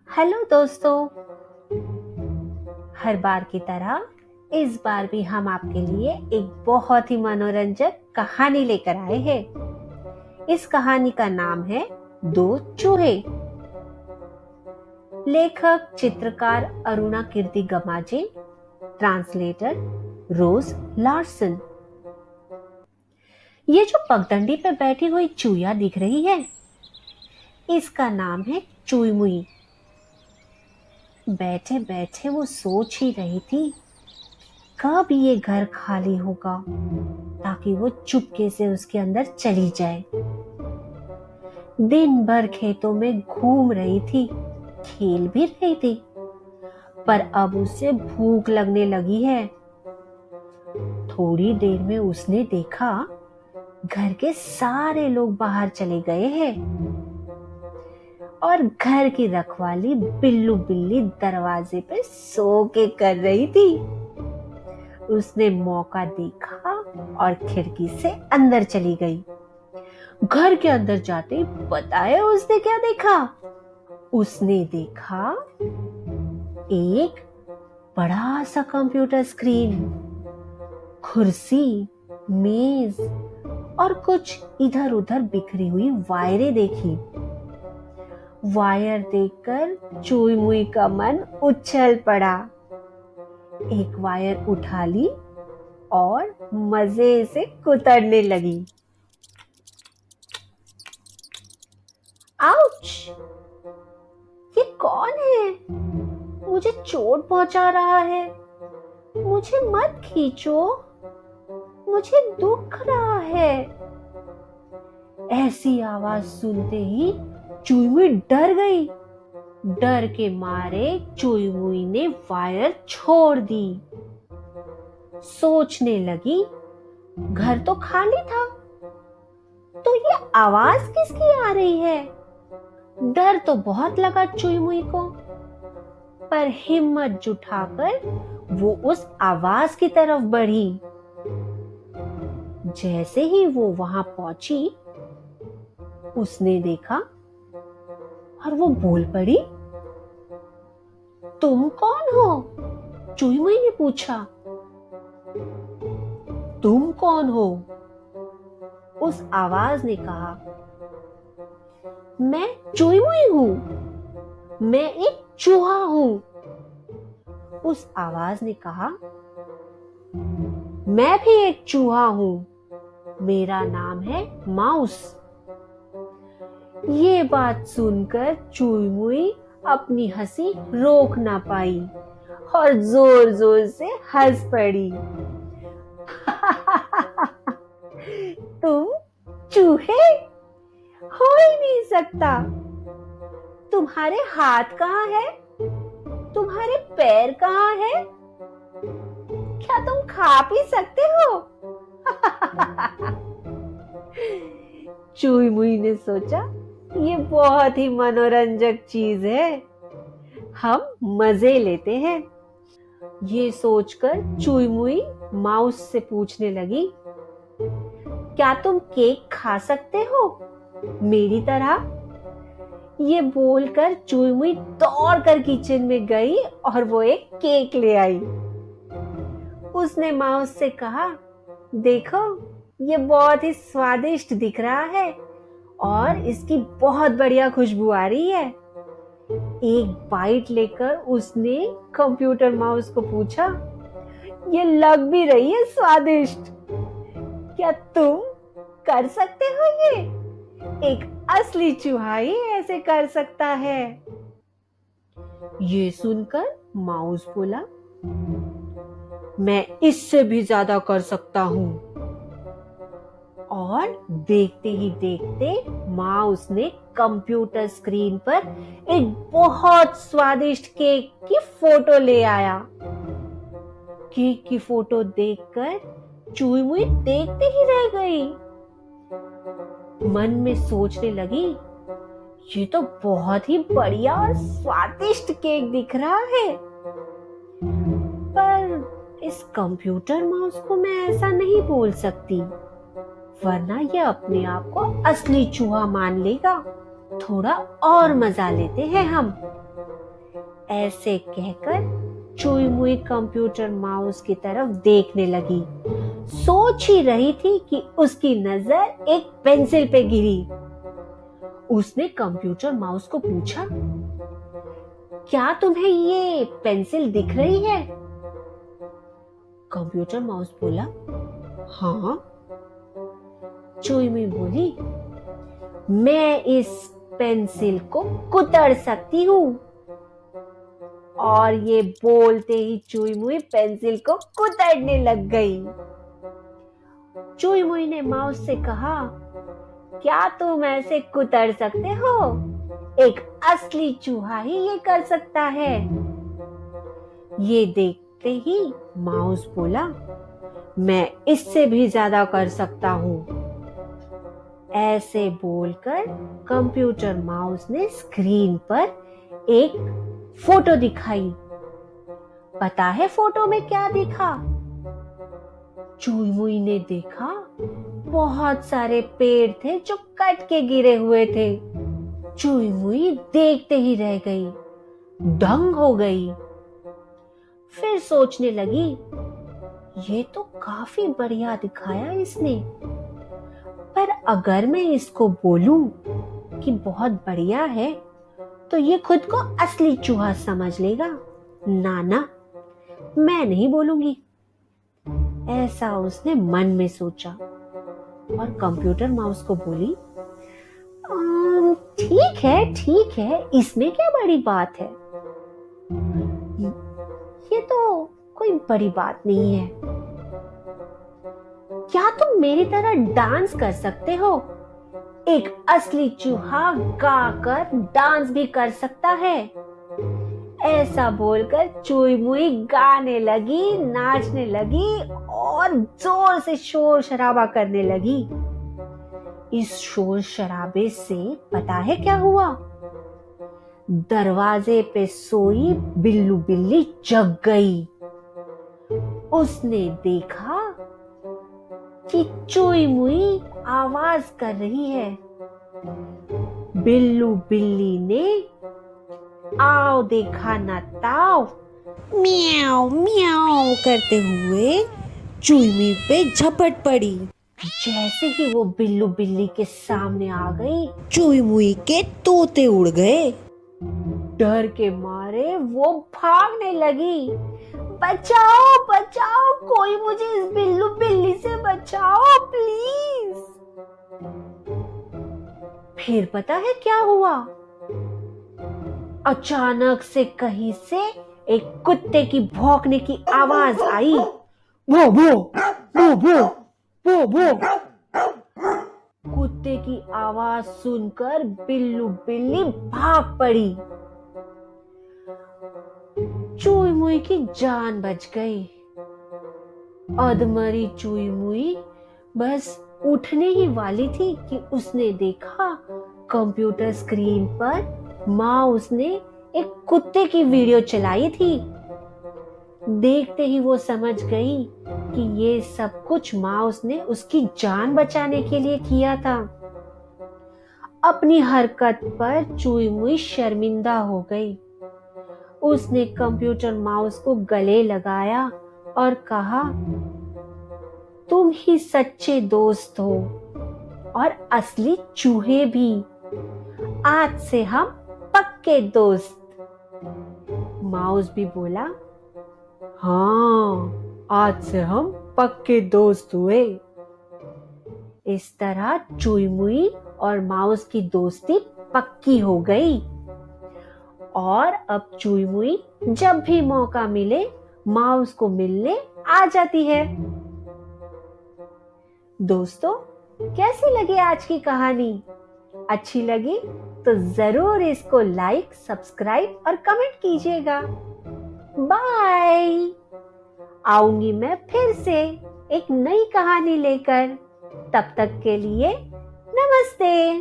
Hello दोस्तों। हर बार की तरह इस बार भी हम आपके लिए एक बहुत ही मनोरंजक कहानी लेकर आए हैं। इस कहानी का नाम है दो चूहे। लेखक चित्रकार अरुणा कीर्ति गमाजे, ट्रांसलेटर रोज लार्सन। ये जो पगडंडी पे बैठी हुई चूहिया दिख रही है, इसका नाम है चुई मुई। बैठे बैठे वो सोच ही रही थी कब ये घर खाली होगा ताकि वो चुपके से उसके अंदर चली जाए। दिन भर खेतों में घूम रही थी, खेल भी रही थी, पर अब उसे भूख लगने लगी है। थोड़ी देर में उसने देखा घर के सारे लोग बाहर चले गए हैं और घर की रखवाली बिल्लू बिल्ली दरवाजे पे सो के कर रही थी। उसने मौका देखा और खिड़की से अंदर चली गई। घर के अंदर जाते ही बताया उसने क्या देखा। उसने देखा एक बड़ा सा कंप्यूटर स्क्रीन, कुर्सी, मेज और कुछ इधर उधर बिखरी हुई वायरें देखी। वायर देखकर चुई मुई का मन उछल पड़ा। एक वायर उठा ली और मजे से कुतरने लगी। आउच! ये कौन है? मुझे चोट पहुंचा रहा है। मुझे मत खींचो, मुझे दुख रहा है। ऐसी आवाज सुनते ही चुई मुई डर गई। डर के मारे चुई मुई ने वायर छोड़ दी। सोचने लगी घर तो खाली था, तो ये आवाज किसकी आ रही है? डर तो बहुत लगा चुई मुई को, पर हिम्मत जुटाकर वो उस आवाज की तरफ बढ़ी। जैसे ही वो वहां पहुंची, उसने देखा और वो बोल पड़ी, तुम कौन हो? चुई मुई ने पूछा। तुम कौन हो? उस आवाज ने कहा। मैं चुई मुई हूं, मैं एक चूहा हूं। उस आवाज ने कहा। मैं भी एक चूहा हूं, मेरा नाम है माउस। ये बात सुनकर चुई मुई अपनी हंसी रोक ना पाई और जोर जोर से हंस पड़ी। तुम चूहे? हो ही नहीं सकता। तुम्हारे हाथ कहाँ है? तुम्हारे पैर कहाँ है? क्या तुम खा पी सकते हो? चुई मुई ने सोचा, ये बहुत ही मनोरंजक चीज है, हम मजे लेते हैं। ये सोचकर चुई मुई माउस से पूछने लगी, क्या तुम केक खा सकते हो मेरी तरह? ये बोलकर चुई मुई दौड़कर किचन में गई और वो एक केक ले आई। उसने माउस से कहा, देखो ये बहुत ही स्वादिष्ट दिख रहा है और इसकी बहुत बढ़िया खुशबू आ रही है। एक बाइट लेकर उसने कंप्यूटर माउस को पूछा, ये लग भी रही है स्वादिष्ट, क्या तुम कर सकते हो ये? एक असली चूहा ही ऐसे कर सकता है। ये सुनकर माउस बोला, मैं इससे भी ज्यादा कर सकता हूं। और देखते ही देखते माउस ने कंप्यूटर स्क्रीन पर एक बहुत स्वादिष्ट केक की फोटो ले आया। केक की फोटो देखकर चुई मुई देखते ही रह गई। मन में सोचने लगी, ये तो बहुत ही बढ़िया और स्वादिष्ट केक दिख रहा है, पर इस कंप्यूटर माउस को मैं ऐसा नहीं बोल सकती, वरना ये अपने आप को असली चूहा मान लेगा। थोड़ा और मजा लेते हैं हम। ऐसे कहकर चुई मुई कंप्यूटर माउस की तरफ देखने लगी। सोच ही रही थी कि उसकी नजर एक पेंसिल पे गिरी। उसने कंप्यूटर माउस को पूछा, क्या तुम्हें ये पेंसिल दिख रही है? कंप्यूटर माउस बोला, हाँ। चुई मुई बोली, मैं इस पेंसिल को कुतर सकती हूँ। और ये बोलते ही चुई मुई पेंसिल को कुतरने लग गई। चुई मुई ने माउस से कहा, क्या तुम ऐसे कुतर सकते हो? एक असली चूहा ही ये कर सकता है। ये देखते ही माउस बोला, मैं इससे भी ज्यादा कर सकता हूँ। ऐसे बोलकर कंप्यूटर माउस ने स्क्रीन पर एक फोटो दिखाई। पता है फोटो में क्या देखा? चुई मुई ने देखा बहुत सारे पेड़ थे जो कट के गिरे हुए थे। चुई मुई देखते ही रह गई, दंग हो गई। फिर सोचने लगी, ये तो काफी बढ़िया दिखाया इसने, पर अगर मैं इसको बोलूं कि बहुत बढ़िया है तो ये खुद को असली चूहा समझ लेगा। ना, मैं नहीं बोलूंगी। ऐसा उसने मन में सोचा और कंप्यूटर माउस को बोली, ठीक है, इसमें क्या बड़ी बात है? ये तो कोई बड़ी बात नहीं है। क्या तुम मेरी तरह डांस कर सकते हो? एक असली चूहा गाकर डांस भी कर सकता है। ऐसा बोलकर चुई मुई गाने लगी, नाचने लगी और जोर से शोर शराबा करने लगी। इस शोर शराबे से पता है क्या हुआ? दरवाजे पे सोई बिल्लू बिल्ली जग गई। उसने देखा कि चुई मुई आवाज कर रही है। बिल्लू बिल्ली ने आओ देखा ना ताओ म्याऊ म्याऊ करते हुए चुई मुई पे झपट पड़ी। जैसे ही वो बिल्लू बिल्ली के सामने आ गई, चुई मुई के तोते उड़ गए। डर के मारे वो भागने लगी। बचाओ बचाओ, कोई मुझे इस बिल्लू बिल्ली से बचाओ प्लीज। फिर पता है क्या हुआ? अचानक से कहीं से एक कुत्ते की भौंकने की आवाज आई। वो वो वो वो वो वो। कुत्ते की आवाज सुनकर बिल्लू बिल्ली भाग पड़ी। चुई मुई की जान बच गई। अधमरी चुई मुई बस उठने ही वाली थी कि उसने देखा कंप्यूटर स्क्रीन पर माउस ने एक कुत्ते की वीडियो चलाई थी। देखते ही वो समझ गई कि ये सब कुछ माउस ने उसकी जान बचाने के लिए किया था। अपनी हरकत पर चुई मुई शर्मिंदा हो गई। उसने कंप्यूटर माउस को गले लगाया और कहा, तुम ही सच्चे दोस्त हो और असली चूहे भी। आज से हम पक्के दोस्त। माउस भी बोला, हाँ, आज से हम पक्के दोस्त हुए। इस तरह चुई मुई और माउस की दोस्ती पक्की हो गई। और अब चुई मुई जब भी मौका मिले माउस को मिलने आ जाती है। दोस्तों, कैसी लगी आज की कहानी? अच्छी लगी तो जरूर इसको लाइक, सब्सक्राइब और कमेंट कीजिएगा। बाय। आऊंगी मैं फिर से एक नई कहानी लेकर। तब तक के लिए नमस्ते।